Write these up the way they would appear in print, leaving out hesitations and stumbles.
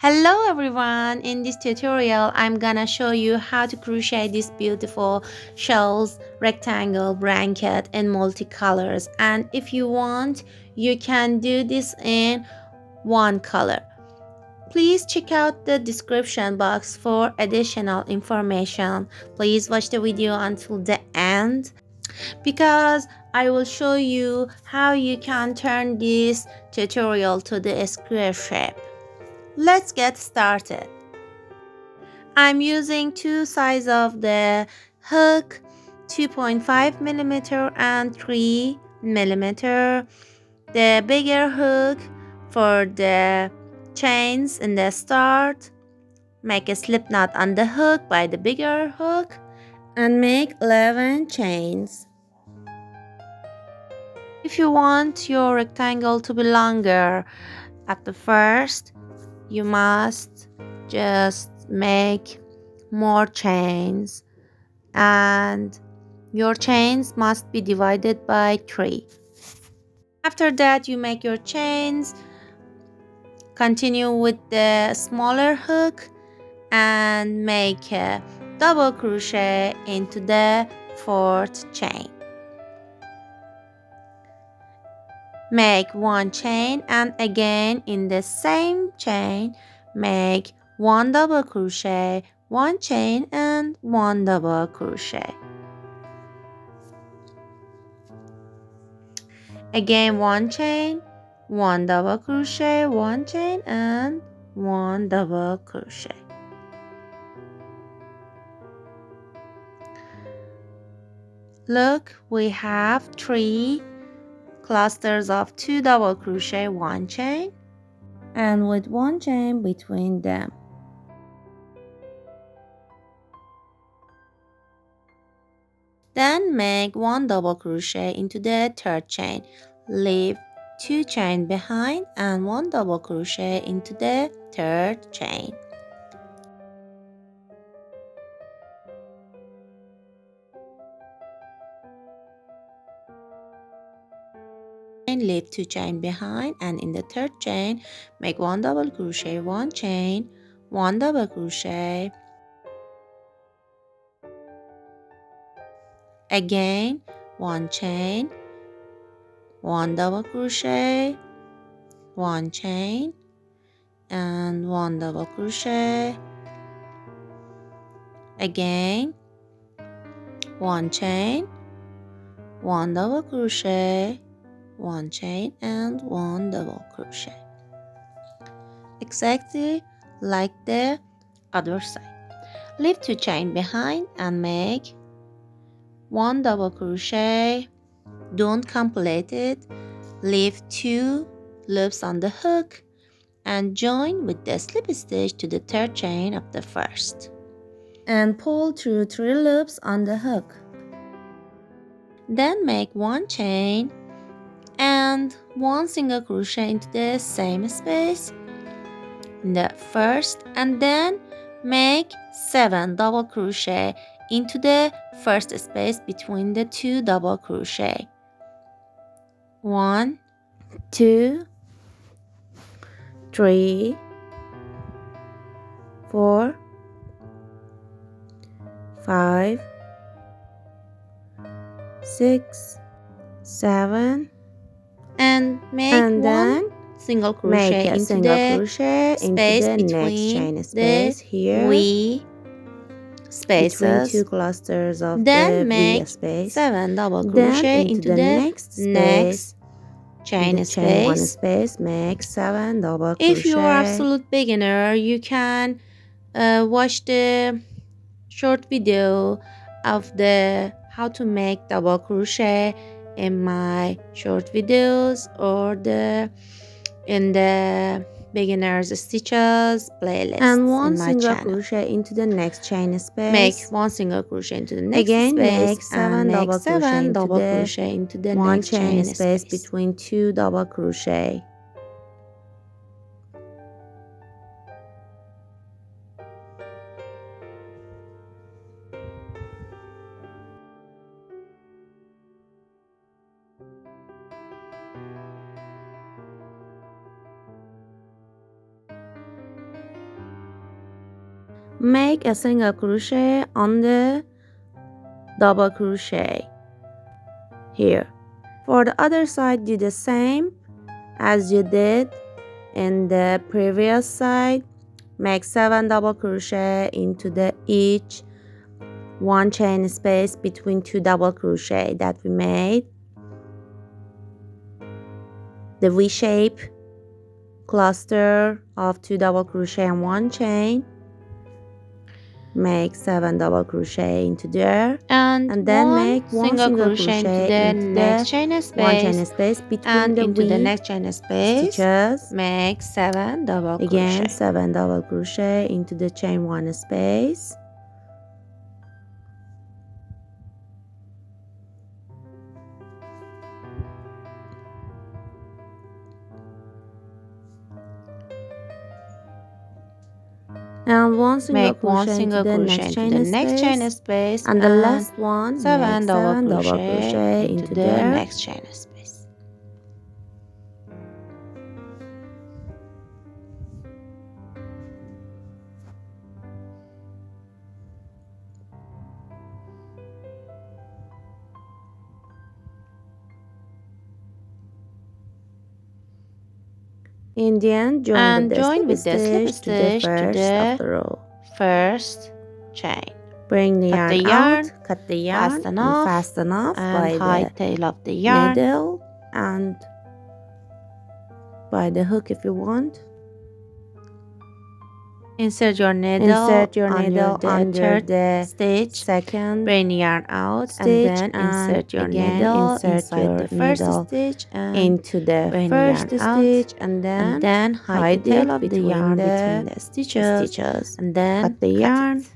Hello everyone, in this tutorial I'm gonna show you how to crochet these beautiful shells, rectangle, blanket in multicolors, and if you want you can do this in one color. Please check out the description box for additional information. Please watch the video until the end because I will show you how you can turn this tutorial to the square shape. Let's get started. I'm using two sizes of the hook, 2.5 millimeter and 3 millimeter. The bigger hook for the chains in the start. Make a slip knot on the hook by the bigger hook and make 11 chains. If you want your rectangle to be longer at the first, you must just make more chains, and your chains must be divided by 3. After that you make your chains, continue with the smaller hook and make a double crochet into the 4th chain. Make 1 chain and again in the same chain make 1 double crochet, 1 chain and 1 double crochet. Again 1 chain, 1 double crochet, 1 chain and 1 double crochet. Look, we have 3 clusters of 2 double crochet, 1 chain, and with 1 chain between them. Then make 1 double crochet into the 3rd chain. Leave 2 chain behind and 1 double crochet into the 3rd chain. Leave 2 chain behind and in the 3rd chain make 1 double crochet, 1 chain, 1 double crochet. Again 1 chain, 1 double crochet, 1 chain and 1 double crochet. Again 1 chain, 1 double crochet, 1 chain and 1 double crochet, exactly like the other side. Leave 2 chain behind and make 1 double crochet. Don't complete it. Leave 2 loops on the hook and join with the slip stitch to the 3rd chain of the first and pull through 3 loops on the hook. Then make 1 chain and 1 single crochet into the same space in the first, and then make 7 double crochet into the first space between the 2 double crochet. 1, 2, 3, 4, 5, 6, 7, and make and 1 single crochet into the space between next chain space here V spaces. between 2 clusters of then the make V space. 7 double Then crochet into the next space, chain the space. chain 1 space, make 7 double crochet. If you are absolute beginner, you can watch the short video of the how to make double crochet in my short videos or in the beginners stitches playlist, and 1 in my single channel. crochet into the next chain space. Make 1 single crochet into the next Again, space make 7 and double make 7 crochet double crochet into the 1 next chain space between 2 double crochet. Make a single crochet on the double crochet here. For the other side, do the same as you did in the previous side. Make 7 double crochet into the each one chain space between 2 double crochet that we made. The V shape cluster of 2 double crochet and 1 chain. Make 7 double crochet into there, and then make one single crochet into the next chain one chain space, space between and the into the V next chain space stitches. make 7 double Again, crochet. 7 double crochet into the chain 1 space. And one single crochet into the next chain space, and the last one 7 make double 7 double crochet crochet into into the there. next chain space. In the end, join with the slip stitch stitch to the first of the row. First chain. Bring the Cut yarn out, cut the yarn fasten off by hide the tail of the yarn. needle and by the hook if you want. Insert your needle under the stitch. second Bring the yarn out stitch, and then insert your again, needle insert inside your the first needle stitch and into the bring first the yarn stitch, out, and then hide the tail of the yarn between the stitches, and then cut the yarn. it.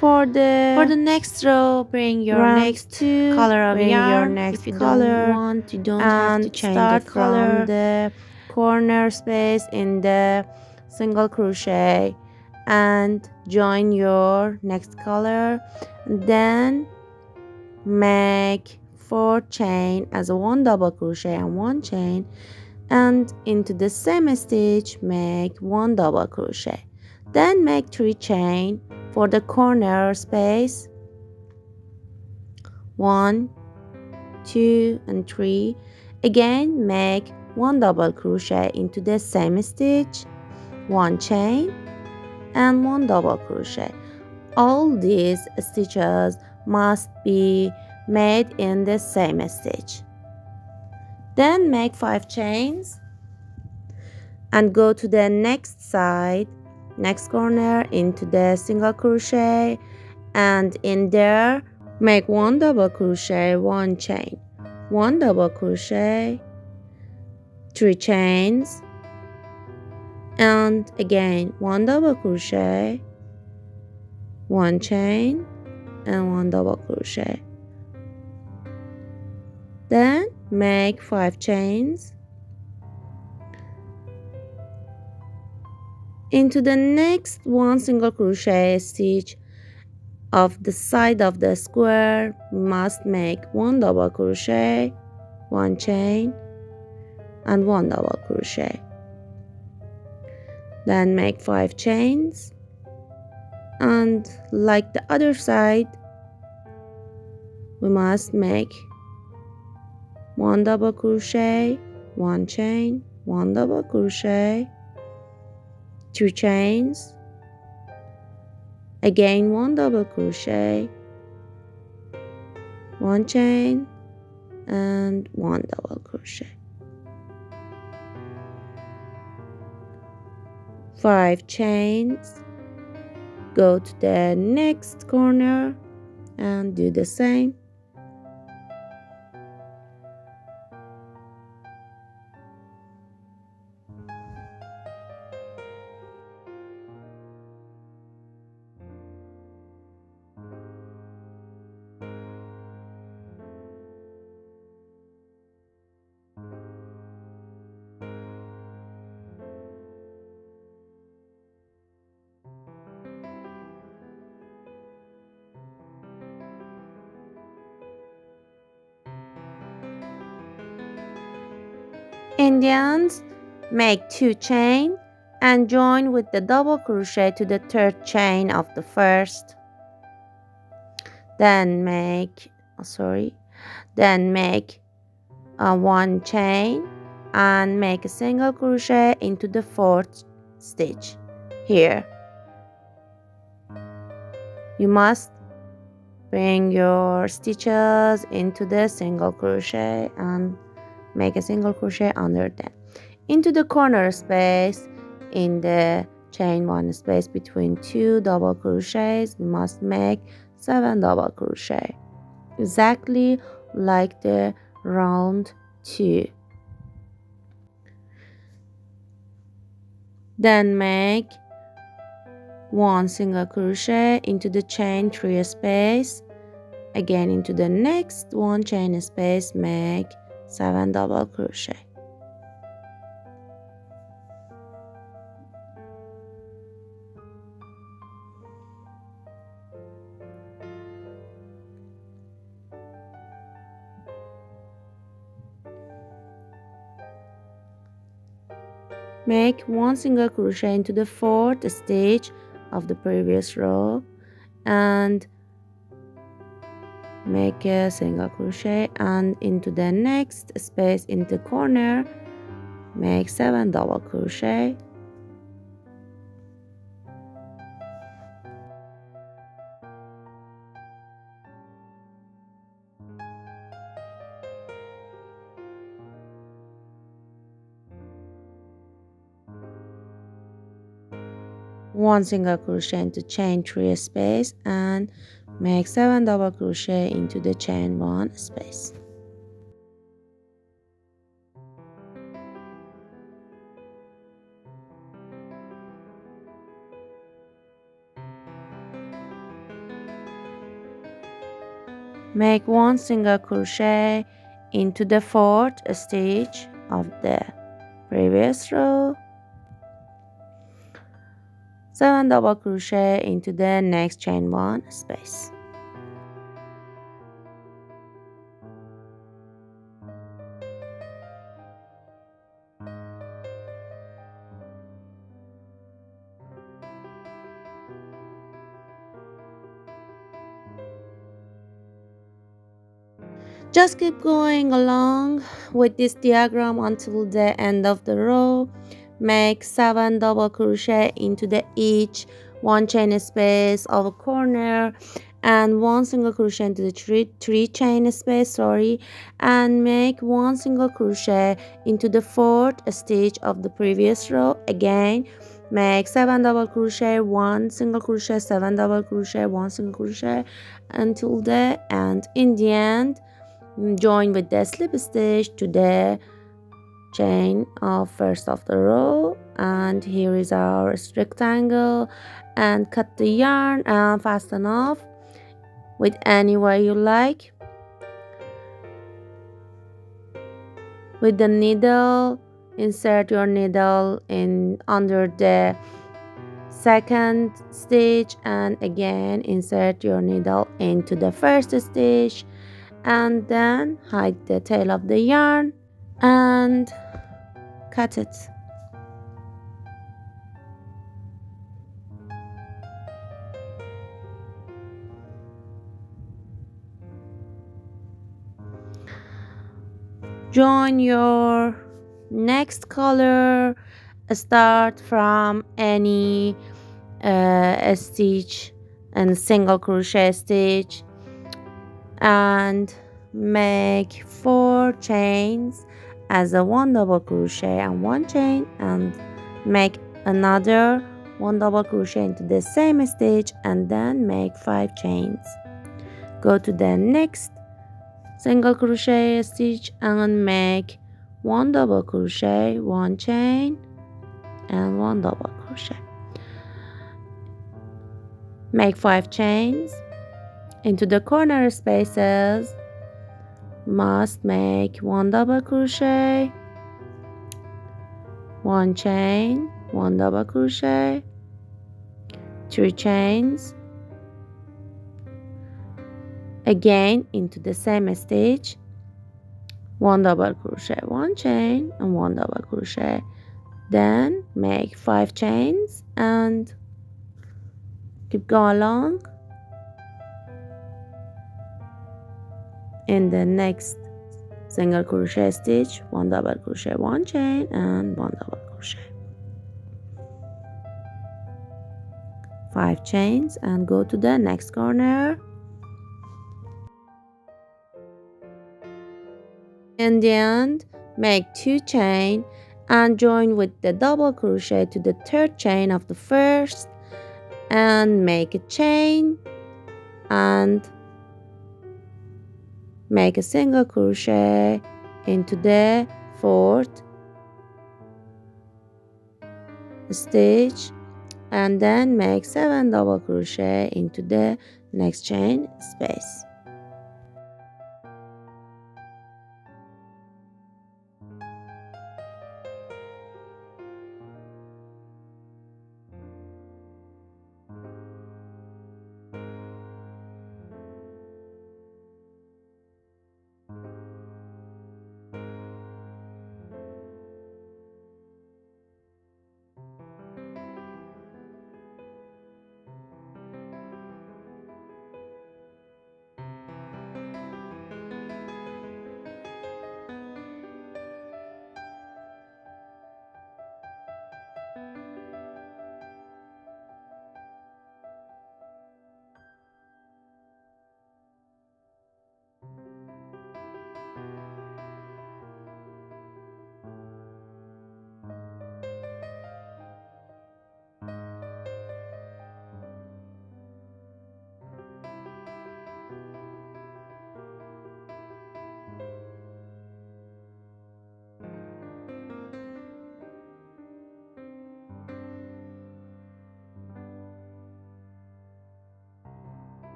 For the next row, bring your round next 2, color of bring yarn. your next If you color don't want, you don't and have to change start the color. from the corner space in the single crochet and join your next color, then make 4 chain as a 1 double crochet and 1 chain, and into the same stitch make 1 double crochet, then make 3 chain for the corner space, 1 2 and 3. Again, make 1 double crochet into the same stitch, 1 chain and 1 double crochet. All these stitches must be made in the same stitch. Then make 5 chains and go to the next side, next corner into the single crochet, and in there make 1 double crochet, 1 chain, 1 double crochet, 3 chains, and again 1 double crochet, 1 chain and 1 double crochet. Then make 5 chains into the next 1 single crochet stitch of the side of the square. Must make 1 double crochet, 1 chain and 1 double crochet. Then make 5 chains, and like the other side we must make 1 double crochet, 1 chain, 1 double crochet, 2 chains, again 1 double crochet, 1 chain and 1 double crochet. 5 chains, go to the next corner and do the same. In the end, make 2 chain and join with the double crochet to the third chain of the first. Then make one chain and make a single crochet into the fourth stitch. Here you must bring your stitches into the single crochet and make a single crochet under them. Into the corner space in the chain one space between two double crochets, we must make 7 double crochet, exactly like the round 2. Then make one single crochet into the chain 3 space. Again, into the next one chain space, make 7 double crochet. Make one single crochet into the fourth stitch of the previous row and make a single crochet, and into the next space in the corner make 7 double crochet. One single crochet into chain 3 space and make 7 double crochet into the chain 1 space. Make one single crochet into the fourth stitch of the previous row, 7 double crochet into the next chain 1 space. Just keep going along with this diagram until the end of the row. Make 7 double crochet into the each one chain space of a corner and one single crochet into the three chain space, and make one single crochet into the fourth stitch of the previous row. Again, make 7 double crochet, one single crochet, 7 double crochet, one single crochet until the end. In the end, join with the slip stitch to the chain of first of the row, and here is our rectangle, and cut the yarn and fasten off with any way you like. With the needle, insert your needle in under the second stitch, and again insert your needle into the first stitch, and then hide the tail of the yarn and cut it. Join your next color, start from any stitch and single crochet stitch and make 4 chains as a 1 double crochet and 1 chain, and make another 1 double crochet into the same stitch and then make 5 chains. Go to the next single crochet stitch and make 1 double crochet, 1 chain and 1 double crochet. Make 5 chains. Into the corner spaces must make 1 double crochet, 1 chain, 1 double crochet, 3 chains. Again into the same stitch, 1 double crochet, 1 chain and 1 double crochet Then make 5 chains and keep going along. In the next single crochet stitch, 1 double crochet, 1 chain and 1 double crochet, 5 chains and go to the next corner. In the end, make 2 chain and join with the double crochet to the third chain of the first and make a chain and make a single crochet into the fourth stitch and then make 7 double crochet into the next chain space.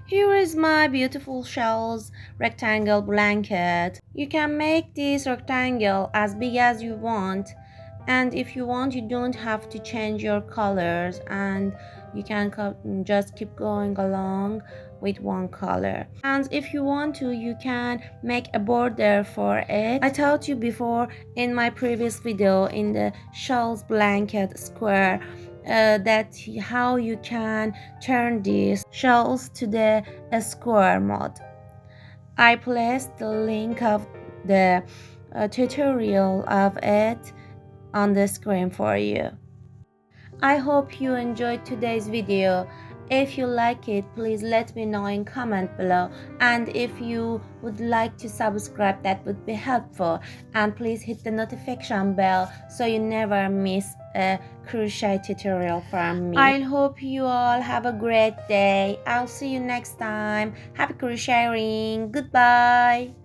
Here is my beautiful shells rectangle blanket. You can make this rectangle as big as you want, and if you want you don't have to change your colors, and you can just keep going along with one color. And if you want to, you can make a border for it. I taught you before in my previous video in the shells blanket square that how you can turn these shells to the square mode. I placed the link of the tutorial of it on the screen for you. I hope you enjoyed today's video. If you like it, please let me know in comment below, and if you would like to subscribe, that would be helpful, and please hit the notification bell so you never miss a crochet tutorial from me. I hope you all have a great day. I'll see you next time. Happy crocheting. Goodbye.